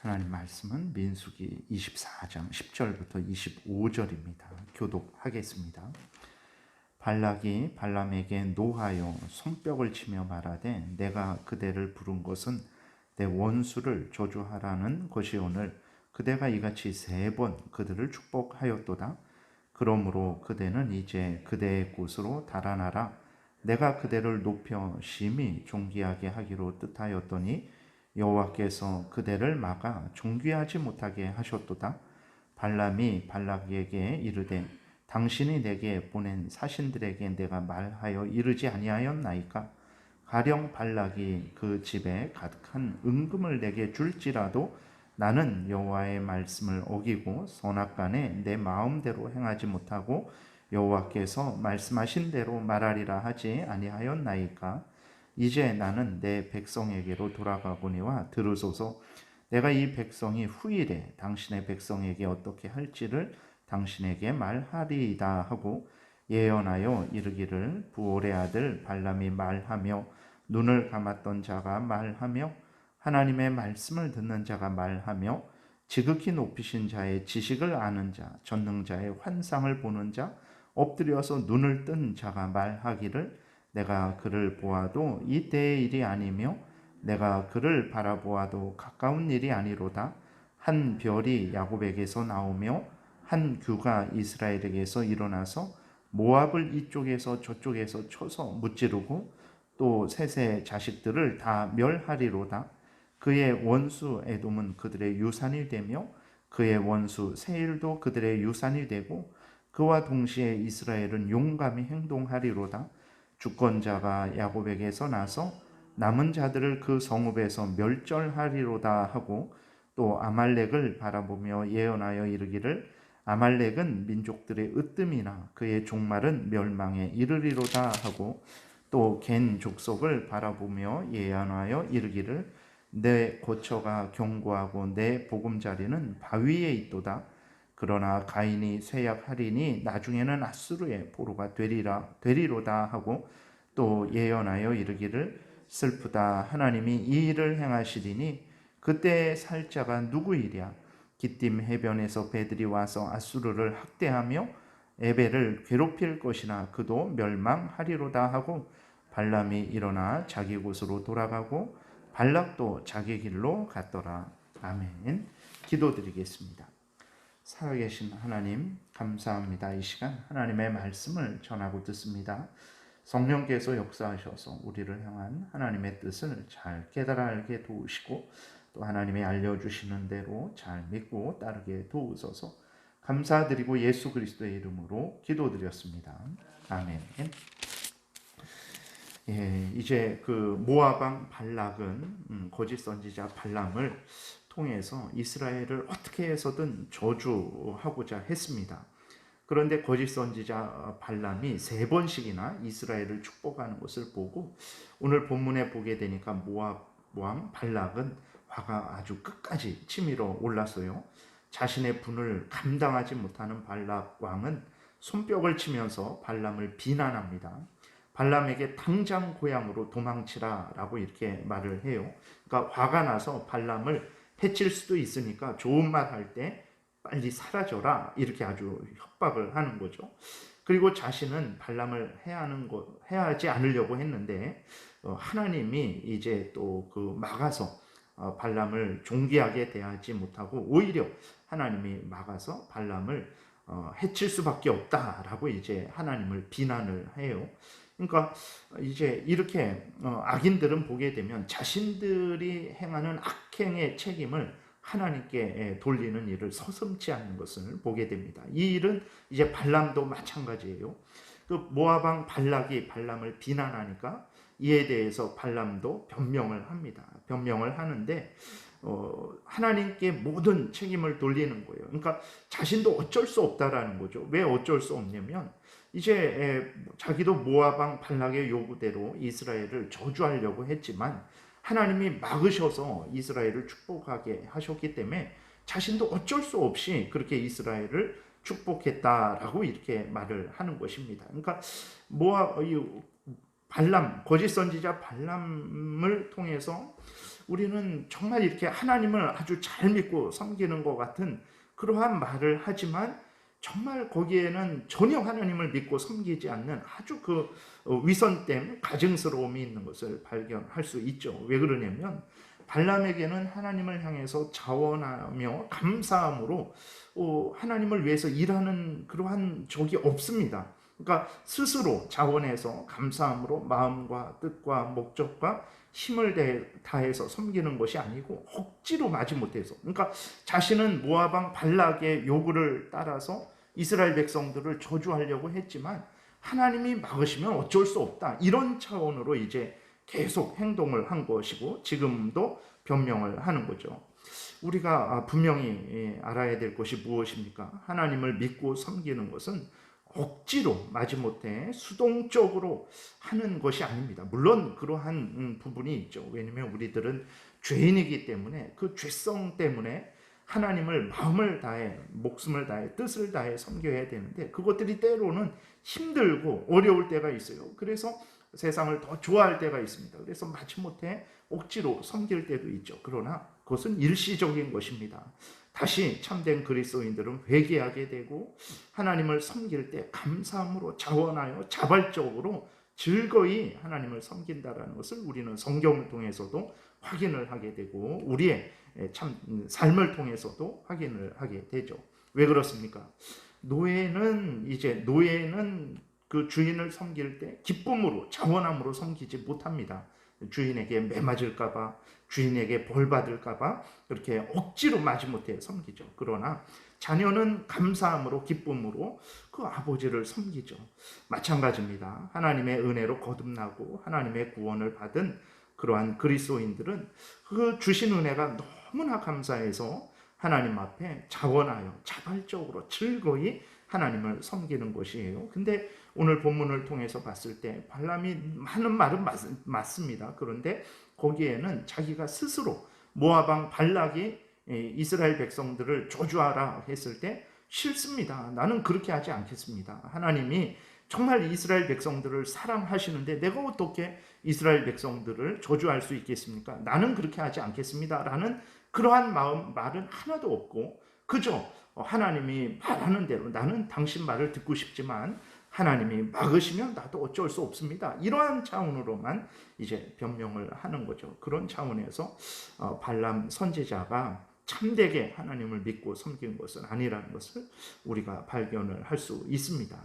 하나님 말씀은 민수기 24장 10절부터 25절입니다. 교독하겠습니다. 발락이 발람에게 노하여 손뼉을 치며 말하되 내가 그대를 부른 것은 내 원수를 저주하라는 것이오늘 그대가 이같이 3번 그들을 축복하였도다. 그러므로 그대는 이제 그대의 곳으로 달아나라. 내가 그대를 높여 심히 존귀하게 하기로 뜻하였더니 여호와께서 그대를 막아 존귀하지 못하게 하셨도다. 발람이 발락에게 이르되 당신이 내게 보낸 사신들에게 내가 말하여 이르지 아니하였나이까? 가령 발락이 그 집에 가득한 은금을 내게 줄지라도 나는 여호와의 말씀을 어기고 선악간에 내 마음대로 행하지 못하고 여호와께서 말씀하신 대로 말하리라 하지 아니하였나이까? 이제 나는 내 백성에게로 돌아가거니와 들으소서. 내가 이 백성이 후일에 당신의 백성에게 어떻게 할지를 당신에게 말하리이다 하고 예언하여 이르기를 부올의 아들 발람이 말하며 눈을 감았던 자가 말하며 하나님의 말씀을 듣는 자가 말하며 지극히 높이신 자의 지식을 아는 자 전능자의 환상을 보는 자 엎드려서 눈을 뜬 자가 말하기를 내가 그를 보아도 이때의 일이 아니며 내가 그를 바라보아도 가까운 일이 아니로다. 한 별이 야곱에게서 나오며 한 규가 이스라엘에게서 일어나서 모압을 이쪽에서 저쪽에서 쳐서 무찌르고 또 셋의 자식들을 다 멸하리로다. 그의 원수 에돔은 그들의 유산이 되며 그의 원수 세일도 그들의 유산이 되고 그와 동시에 이스라엘은 용감히 행동하리로다. 주권자가 야곱에게서 나서 남은 자들을 그 성읍에서 멸절하리로다 하고 또 아말렉을 바라보며 예언하여 이르기를 아말렉은 민족들의 으뜸이나 그의 종말은 멸망에 이르리로다 하고 또 겐 족속을 바라보며 예언하여 이르기를 내 고처가 견고하고 내 보금자리는 바위에 있도다. 그러나 가인이 쇠약하리니 나중에는 아수르의 포로가 되리로다 하고 또 예언하여 이르기를 슬프다. 하나님이 이 일을 행하시리니 그때의 살자가 누구이랴? 기띔 해변에서 배들이 와서 아수르를 학대하며 에벨을 괴롭힐 것이나 그도 멸망하리로다 하고 발람이 일어나 자기 곳으로 돌아가고 발락도 자기 길로 갔더라. 아멘. 기도드리겠습니다. 살아계신 하나님 감사합니다. 이 시간 하나님의 말씀을 전하고 듣습니다. 성령께서 역사하셔서 우리를 향한 하나님의 뜻을 잘 깨달아 알게 도우시고 또 하나님이 알려주시는 대로 잘 믿고 따르게 도우소서. 감사드리고 예수 그리스도의 이름으로 기도드렸습니다. 아멘. 이제 그 모압 왕 발락은 거짓 선지자 발람을 통해서 이스라엘을 어떻게 해서든 저주하고자 했습니다. 그런데 거짓 선지자 발람이 3번씩이나 이스라엘을 축복하는 것을 보고 오늘 본문에 보게 되니까 모압 왕 발락은 화가 아주 끝까지 치밀어 올랐어요. 자신의 분을 감당하지 못하는 발락 왕은 손뼉을 치면서 발람을 비난합니다. 발람에게 당장 고향으로 도망치라 라고 이렇게 말을 해요. 그러니까 화가 나서 발람을 해칠 수도 있으니까 좋은 말 할 때 빨리 사라져라 이렇게 아주 협박을 하는 거죠. 그리고 자신은 발람을 해하지 않으려고 했는데 하나님이 이제 또 그 막아서 발람을 존귀하게 대하지 못하고 오히려 하나님이 막아서 발람을 해칠 수밖에 없다라고 이제 하나님을 비난을 해요. 그러니까 이제 이렇게 악인들은 보게 되면 자신들이 행하는 악행의 책임을 하나님께 돌리는 일을 서슴지 않는 것을 보게 됩니다. 이 일은 이제 발람도 마찬가지예요. 그 모압 왕 발락이 발람을 비난하니까 이에 대해서 발람도 변명을 합니다. 변명을 하는데 하나님께 모든 책임을 돌리는 거예요. 그러니까 자신도 어쩔 수 없다라는 거죠. 왜 어쩔 수 없냐면 이제 자기도 모압 왕 발락의 요구대로 이스라엘을 저주하려고 했지만 하나님이 막으셔서 이스라엘을 축복하게 하셨기 때문에 자신도 어쩔 수 없이 그렇게 이스라엘을 축복했다라고 이렇게 말을 하는 것입니다. 그러니까 발람, 거짓 선지자 발람을 통해서 우리는 정말 이렇게 하나님을 아주 잘 믿고 섬기는 것 같은 그러한 말을 하지만 정말 거기에는 전혀 하나님을 믿고 섬기지 않는 아주 그 위선됨, 가증스러움이 있는 것을 발견할 수 있죠. 왜 그러냐면 발람에게는 하나님을 향해서 자원하며 감사함으로 하나님을 위해서 일하는 그러한 적이 없습니다. 그러니까 스스로 자원해서 감사함으로 마음과 뜻과 목적과 힘을 다해서 섬기는 것이 아니고 억지로 마지못해서, 그러니까 자신은 모압 왕 발락의 요구를 따라서 이스라엘 백성들을 저주하려고 했지만 하나님이 막으시면 어쩔 수 없다, 이런 차원으로 이제 계속 행동을 한 것이고 지금도 변명을 하는 거죠. 우리가 분명히 알아야 될 것이 무엇입니까? 하나님을 믿고 섬기는 것은 억지로 마지못해 수동적으로 하는 것이 아닙니다. 물론 그러한 부분이 있죠. 왜냐하면 우리들은 죄인이기 때문에 그 죄성 때문에 하나님을 마음을 다해, 목숨을 다해, 뜻을 다해 섬겨야 되는데 그것들이 때로는 힘들고 어려울 때가 있어요. 그래서 세상을 더 좋아할 때가 있습니다. 그래서 마지못해 억지로 섬길 때도 있죠. 그러나 그것은 일시적인 것입니다. 다시 참된 그리스도인들은 회개하게 되고 하나님을 섬길 때 감사함으로 자원하여 자발적으로 즐거이 하나님을 섬긴다라는 것을 우리는 성경을 통해서도 확인을 하게 되고 우리의 참 삶을 통해서도 확인을 하게 되죠. 왜 그렇습니까? 노예는 그 주인을 섬길 때 기쁨으로 자원함으로 섬기지 못합니다. 주인에게 매맞을까봐, 주인에게 벌 받을까봐 그렇게 억지로 마지못해 섬기죠. 그러나 자녀는 감사함으로, 기쁨으로 그 아버지를 섬기죠. 마찬가지입니다. 하나님의 은혜로 거듭나고 하나님의 구원을 받은 그러한 그리스도인들은 그 주신 은혜가 너무나 감사해서 하나님 앞에 자원하여 자발적으로 즐거이 하나님을 섬기는 것이에요. 근데 오늘 본문을 통해서 봤을 때 발람이 하는 말은 맞습니다. 그런데 거기에는 자기가 스스로 모압 왕 발락이 이스라엘 백성들을 저주하라 했을 때 싫습니다. 나는 그렇게 하지 않겠습니다. 하나님이 정말 이스라엘 백성들을 사랑하시는데 내가 어떻게 이스라엘 백성들을 저주할 수 있겠습니까? 나는 그렇게 하지 않겠습니다. 라는 그러한 말은 하나도 없고 그저 하나님이 말하는 대로 나는 당신 말을 듣고 싶지만 하나님이 막으시면 나도 어쩔 수 없습니다. 이러한 차원으로만 이제 변명을 하는 거죠. 그런 차원에서 발람 선지자가 참되게 하나님을 믿고 섬기는 것은 아니라는 것을 우리가 발견을 할 수 있습니다.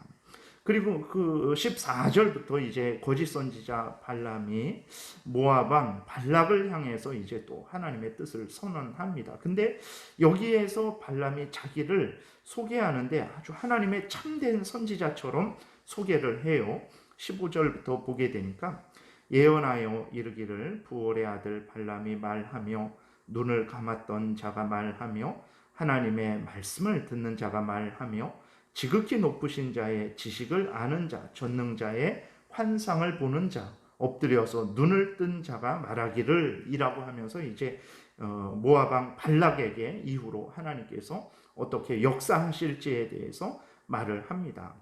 그리고 그 14절부터 이제 거짓 선지자 발람이 모압 왕 발락을 향해서 이제 또 하나님의 뜻을 선언합니다. 근데 여기에서 발람이 자기를 소개하는데 아주 하나님의 참된 선지자처럼 소개를 해요. 15절부터 보게 되니까 예언하여 이르기를 부올의 아들 발람이 말하며 눈을 감았던 자가 말하며 하나님의 말씀을 듣는 자가 말하며 지극히 높으신 자의 지식을 아는 자, 전능자의 환상을 보는 자, 엎드려서 눈을 뜬 자가 말하기를 이라고 하면서 이제 모압 왕 발락에게 이후로 하나님께서 어떻게 역사하실지에 대해서 말을 합니다.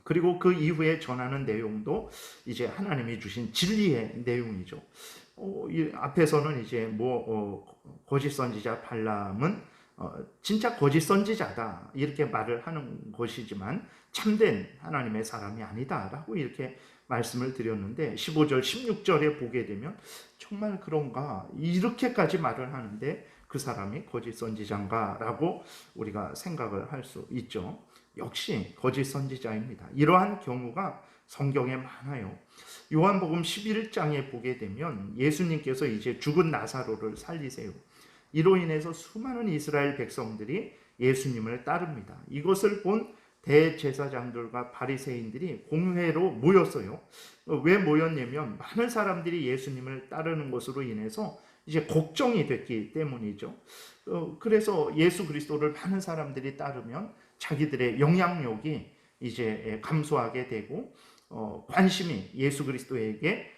그리고 그 이후에 전하는 내용도 이제 하나님이 주신 진리의 내용이죠. 앞에서는 이제 거짓 선지자 발람은 진짜 거짓 선지자다 이렇게 말을 하는 것이지만 참된 하나님의 사람이 아니다라고 이렇게 말씀을 드렸는데 15절 16절에 보게 되면 정말 그런가 이렇게까지 말을 하는데 그 사람이 거짓 선지자인가 라고 우리가 생각을 할 수 있죠. 역시 거짓 선지자입니다. 이러한 경우가 성경에 많아요. 요한복음 11장에 보게 되면 예수님께서 이제 죽은 나사로를 살리세요. 이로 인해서 수많은 이스라엘 백성들이 예수님을 따릅니다. 이것을 본 대제사장들과 바리새인들이 공회로 모였어요. 왜 모였냐면 많은 사람들이 예수님을 따르는 것으로 인해서 이제 걱정이 됐기 때문이죠. 그래서 예수 그리스도를 많은 사람들이 따르면 자기들의 영향력이 이제 감소하게 되고 관심이 예수 그리스도에게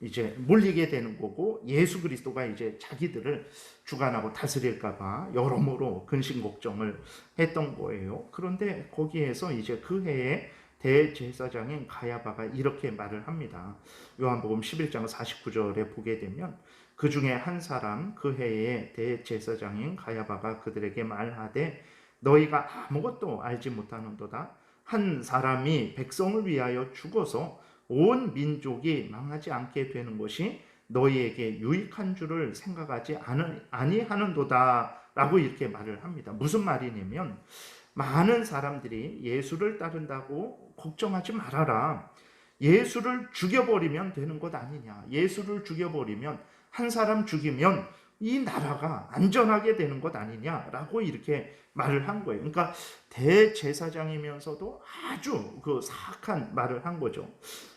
이제 몰리게 되는 거고 예수 그리스도가 이제 자기들을 주관하고 다스릴까봐 여러모로 근심 걱정을 했던 거예요. 그런데 거기에서 이제 그 해에 대제사장인 가야바가 이렇게 말을 합니다. 요한복음 11장 49절에 보게 되면 그 중에 한 사람 그 해의 대제사장인 가야바가 그들에게 말하되 너희가 아무것도 알지 못하는도다. 한 사람이 백성을 위하여 죽어서 온 민족이 망하지 않게 되는 것이 너희에게 유익한 줄을 생각하지 아니하는도다 라고 이렇게 말을 합니다. 무슨 말이냐면 많은 사람들이 예수를 따른다고 걱정하지 말아라. 예수를 죽여버리면 되는 것 아니냐. 예수를 죽여버리면, 한 사람 죽이면 이 나라가 안전하게 되는 것 아니냐라고 이렇게 말을 한 거예요. 그러니까 대제사장이면서도 아주 그 사악한 말을 한 거죠.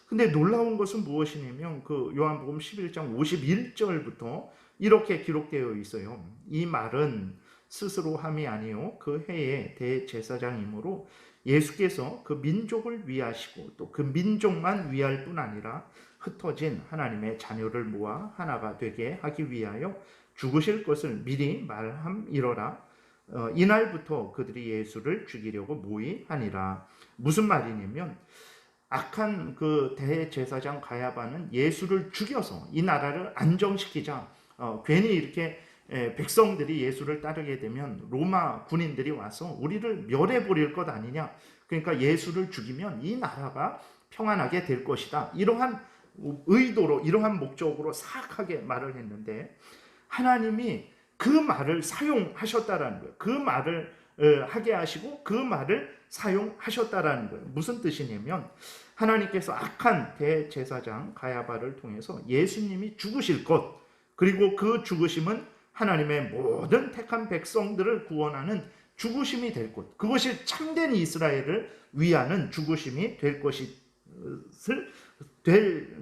근데 놀라운 것은 무엇이냐면 그 요한복음 11장 51절부터 이렇게 기록되어 있어요. 이 말은 스스로 함이 아니요 그 해의 대제사장이므로 예수께서 그 민족을 위하시고 또 그 민족만 위할 뿐 아니라 흩어진 하나님의 자녀를 모아 하나가 되게 하기 위하여 죽으실 것을 미리 말함이러라. 이날부터 그들이 예수를 죽이려고 모의하니라. 무슨 말이냐면 악한 그 대제사장 가야바는 예수를 죽여서 이 나라를 안정시키자. 괜히 이렇게 백성들이 예수를 따르게 되면 로마 군인들이 와서 우리를 멸해버릴 것 아니냐. 그러니까 예수를 죽이면 이 나라가 평안하게 될 것이다. 이러한 의도로, 이러한 목적으로 사악하게 말을 했는데 하나님이 그 말을 사용하셨다라는 거예요. 그 말을 하게 하시고 그 말을 사용하셨다라는 거예요. 무슨 뜻이냐면 하나님께서 악한 대제사장 가야바를 통해서 예수님이 죽으실 것, 그리고 그 죽으심은 하나님의 모든 택한 백성들을 구원하는 죽으심이 될 것, 그것이 참된 이스라엘을 위하는 죽으심이 될 것이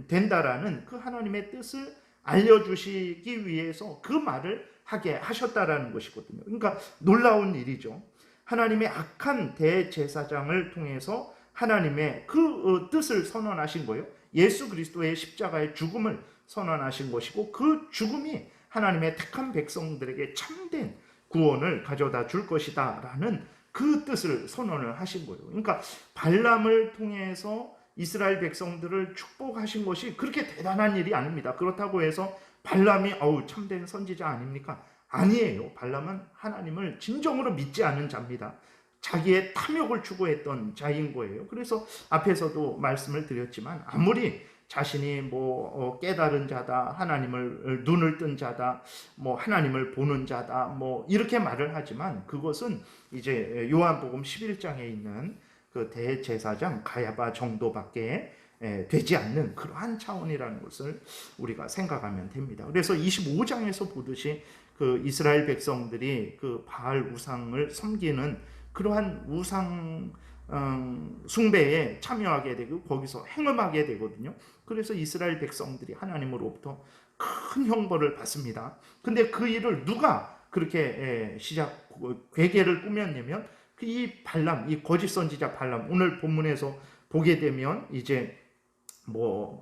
된다라는 그 하나님의 뜻을 알려주시기 위해서 그 말을 하게 하셨다라는 것이거든요. 그러니까 놀라운 일이죠. 하나님의 악한 대제사장을 통해서 하나님의 그 뜻을 선언하신 거예요. 예수 그리스도의 십자가의 죽음을 선언하신 것이고 그 죽음이 하나님의 택한 백성들에게 참된 구원을 가져다 줄 것이다 라는 그 뜻을 선언을 하신 거예요. 그러니까 발람을 통해서 이스라엘 백성들을 축복하신 것이 그렇게 대단한 일이 아닙니다. 그렇다고 해서 발람이 참된 선지자 아닙니까? 아니에요. 발람은 하나님을 진정으로 믿지 않은 자입니다. 자기의 탐욕을 추구했던 자인 거예요. 그래서 앞에서도 말씀을 드렸지만 아무리 자신이 깨달은 자다, 하나님을 눈을 뜬 자다, 하나님을 보는 자다, 이렇게 말을 하지만 그것은 이제 요한복음 11장에 있는 그 대제사장 가야바 정도밖에 되지 않는 그러한 차원이라는 것을 우리가 생각하면 됩니다. 그래서 25장에서 보듯이 그 이스라엘 백성들이 그 바알 우상을 섬기는 그러한 우상 숭배에 참여하게 되고 거기서 행음하게 되거든요. 그래서 이스라엘 백성들이 하나님으로부터 큰 형벌을 받습니다. 근데 그 일을 누가 그렇게 괴계를 꾸몄냐면 이 발람, 이 거짓 선지자 발람, 오늘 본문에서 보게 되면 이제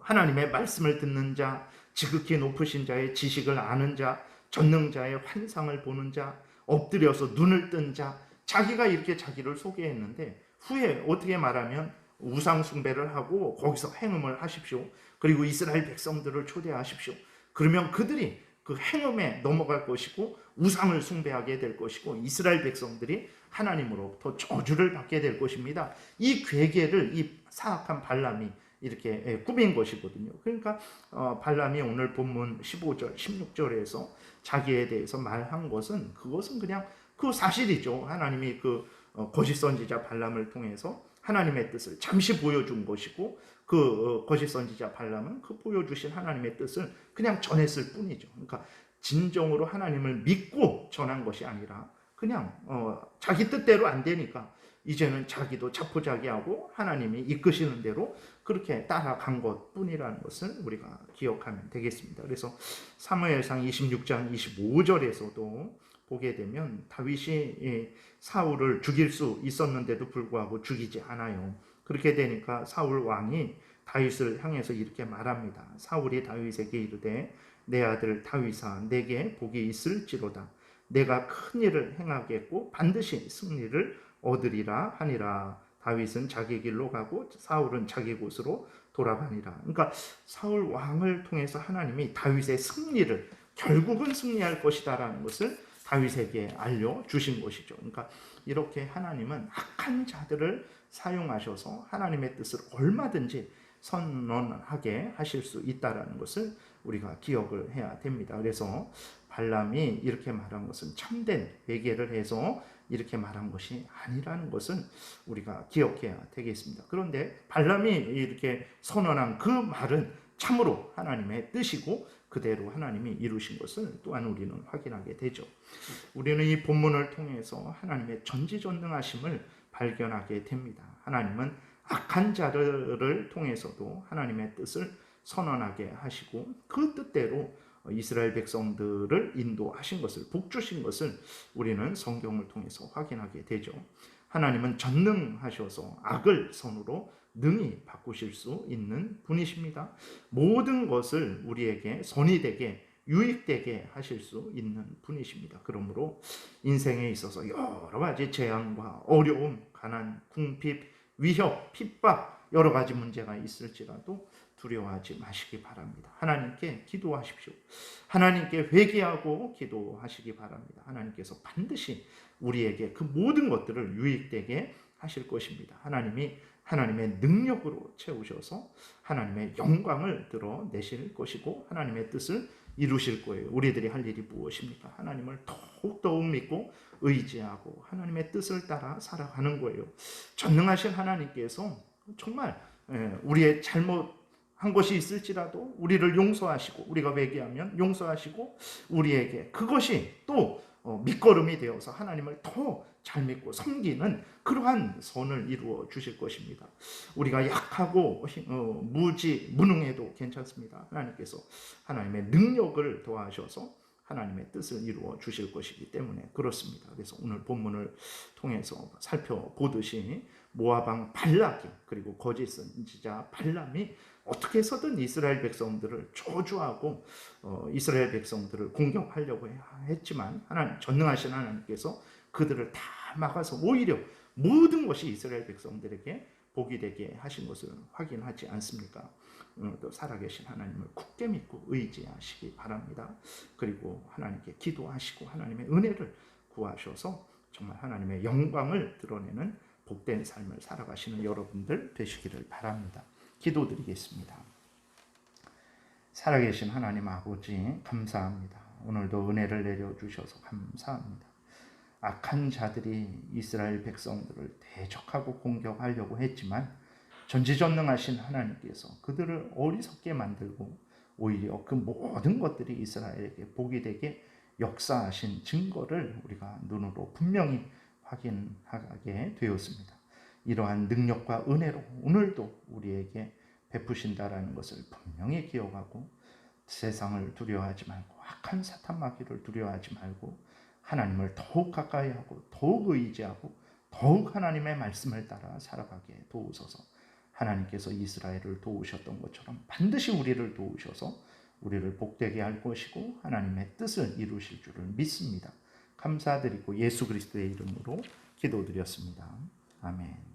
하나님의 말씀을 듣는 자, 지극히 높으신 자의 지식을 아는 자, 전능자의 환상을 보는 자, 엎드려서 눈을 뜬 자, 자기가 이렇게 자기를 소개했는데 후에 어떻게 말하면 우상 숭배를 하고 거기서 행음을 하십시오. 그리고 이스라엘 백성들을 초대하십시오. 그러면 그들이 그 행음에 넘어갈 것이고 우상을 숭배하게 될 것이고 이스라엘 백성들이 하나님으로부터 저주를 받게 될 것입니다. 이 괴계를 이 사악한 발람이 이렇게 꾸민 것이거든요. 그러니까 발람이 오늘 본문 15절, 16절에서 자기에 대해서 말한 것은 그것은 그냥 그 사실이죠. 하나님이 그 거짓 선지자 발람을 통해서 하나님의 뜻을 잠시 보여준 것이고 그 거짓 선지자 발람은 그 보여주신 하나님의 뜻을 그냥 전했을 뿐이죠. 그러니까 진정으로 하나님을 믿고 전한 것이 아니라 그냥 자기 뜻대로 안 되니까 이제는 자기도 자포자기하고 하나님이 이끄시는 대로 그렇게 따라간 것뿐이라는 것을 우리가 기억하면 되겠습니다. 그래서 사무엘상 26장 25절에서도 보게 되면 다윗이 사울을 죽일 수 있었는데도 불구하고 죽이지 않아요. 그렇게 되니까 사울 왕이 다윗을 향해서 이렇게 말합니다. 사울이 다윗에게 이르되 내 아들 다윗아 내게 복이 있을지로다. 내가 큰 일을 행하겠고 반드시 승리를 얻으리라 하니라. 다윗은 자기 길로 가고 사울은 자기 곳으로 돌아가니라. 그러니까 사울 왕을 통해서 하나님이 다윗의 승리를 결국은 승리할 것이다라는 것을 다윗에게 알려주신 것이죠. 그러니까 이렇게 하나님은 악한 자들을 사용하셔서 하나님의 뜻을 얼마든지 선언하게 하실 수 있다라는 것을 우리가 기억을 해야 됩니다. 그래서 발람이 이렇게 말한 것은 참된 회개를 해서 이렇게 말한 것이 아니라는 것은 우리가 기억해야 되겠습니다. 그런데 발람이 이렇게 선언한 그 말은 참으로 하나님의 뜻이고 그대로 하나님이 이루신 것을 또한 우리는 확인하게 되죠. 우리는 이 본문을 통해서 하나님의 전지전능하심을 발견하게 됩니다. 하나님은 악한 자들을 통해서도 하나님의 뜻을 선언하게 하시고 그 뜻대로 이스라엘 백성들을 인도하신 것을, 복주신 것을 우리는 성경을 통해서 확인하게 되죠. 하나님은 전능하셔서 악을 선으로 능히 바꾸실 수 있는 분이십니다. 모든 것을 우리에게 선이 되게 유익되게 하실 수 있는 분이십니다. 그러므로 인생에 있어서 여러 가지 재앙과 어려움, 가난, 궁핍, 위협, 핍박 여러 가지 문제가 있을지라도 두려워하지 마시기 바랍니다. 하나님께 기도하십시오. 하나님께 회개하고 기도하시기 바랍니다. 하나님께서 반드시 우리에게 그 모든 것들을 유익되게 하실 것입니다. 하나님이 하나님의 능력으로 채우셔서 하나님의 영광을 드러내실 것이고 하나님의 뜻을 이루실 거예요. 우리들이 할 일이 무엇입니까? 하나님을 더욱 믿고 의지하고 하나님의 뜻을 따라 살아가는 거예요. 전능하신 하나님께서 정말 우리의 잘못한 것이 있을지라도 우리를 용서하시고 우리가 회개하면 용서하시고 우리에게 그것이 또 밑거름이 되어서 하나님을 더 잘 믿고 섬기는 그러한 선을 이루어 주실 것입니다. 우리가 약하고 무능해도 괜찮습니다. 하나님께서 하나님의 능력을 더하셔서 하나님의 뜻을 이루어 주실 것이기 때문에 그렇습니다. 그래서 오늘 본문을 통해서 살펴보듯이 모압 왕 발락이 그리고 거짓 선지자 발람이 어떻게 해서든 이스라엘 백성들을 저주하고 이스라엘 백성들을 공격하려고 했지만 하나님, 전능하신 하나님께서 그들을 다 막아서 오히려 모든 것이 이스라엘 백성들에게 복이 되게 하신 것을 확인하지 않습니까? 오늘도 살아계신 하나님을 굳게 믿고 의지하시기 바랍니다. 그리고 하나님께 기도하시고 하나님의 은혜를 구하셔서 정말 하나님의 영광을 드러내는 복된 삶을 살아가시는 여러분들 되시기를 바랍니다. 기도드리겠습니다. 살아계신 하나님 아버지 감사합니다. 오늘도 은혜를 내려주셔서 감사합니다. 악한 자들이 이스라엘 백성들을 대적하고 공격하려고 했지만 전지전능하신 하나님께서 그들을 어리석게 만들고 오히려 그 모든 것들이 이스라엘에게 복이 되게 역사하신 증거를 우리가 눈으로 분명히 확인하게 되었습니다. 이러한 능력과 은혜로 오늘도 우리에게 베푸신다라는 것을 분명히 기억하고 세상을 두려워하지 말고 악한 사탄 마귀를 두려워하지 말고 하나님을 더욱 가까이 하고 더욱 의지하고 더욱 하나님의 말씀을 따라 살아가게 도우소서. 하나님께서 이스라엘을 도우셨던 것처럼 반드시 우리를 도우셔서 우리를 복되게 할 것이고 하나님의 뜻을 이루실 줄을 믿습니다. 감사드리고 예수 그리스도의 이름으로 기도드렸습니다. 아멘.